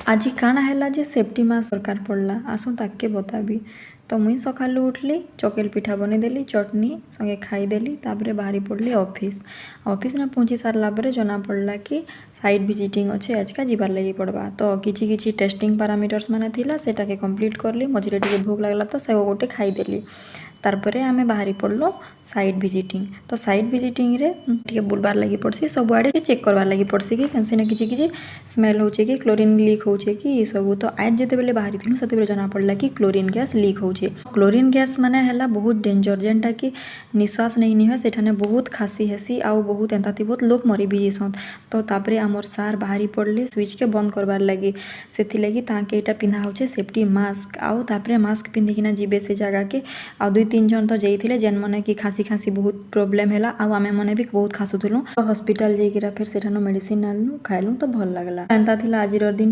आज काଣା है जे safety mask दरकार पड़ला आसु ताके बताबी। तो मुई सकालू उठली चकेल पिठा बनेदेली चटनी संगे खाईदेली तापर बाहरी पड़ली ऑफिस ने पहुँची सारा पर जना पड़ला कि साइट विजिटिंग अच्छे आजका जीवार लगी पड़वा। तो किछि टेस्टिंग पैरामीटर्स माने थिला सेटा के कंप्लीट करली मझे टे भोक लगला तो से गोटे खाईदेली। तारपरे आमे बाहरी पड़लो साइट विजिटिंग। तो साइट विजिटिंग रे टिके बुलबार लगी पड़सी सबुआड़े चेक करवार लगी पड़सी कि कैंसी ना किछि स्मेल होचे कि क्लोरीन लीक होचे कि सब। तो आज जिते बेले बाहरी थिलु सेते बेले जना पड़ला कि क्लोरीन गैस लीक होचे। क्लोरीन गैस माने हैला बहुत डेंजर जेनटा कि निश्वास नहीं निहे सेठाने बहुत खासी हेसी आउ बहुत एंता बहुत लोग मरी भी जैसन। तो तापरे आमर सार बाहरी पड़ले स्विच के बंद करवार लगी सेथि लगी ताके एटा पिंधा होचे सेफ्टी मास्क आउ तापरे मास्क पिंधिकिना जीवे से जगह के आ 2-3 जन तो जाइथिले जेन मने कि खासी बहुत प्रॉब्लम हैला आउ आमे मने भी बहुत खासुथुलु। तो हॉस्पिटल जाइकिरा फिर सेठानो मेडिसिन आनलु खाइलु तो भल लागला। एंता थिला आजिर दिन।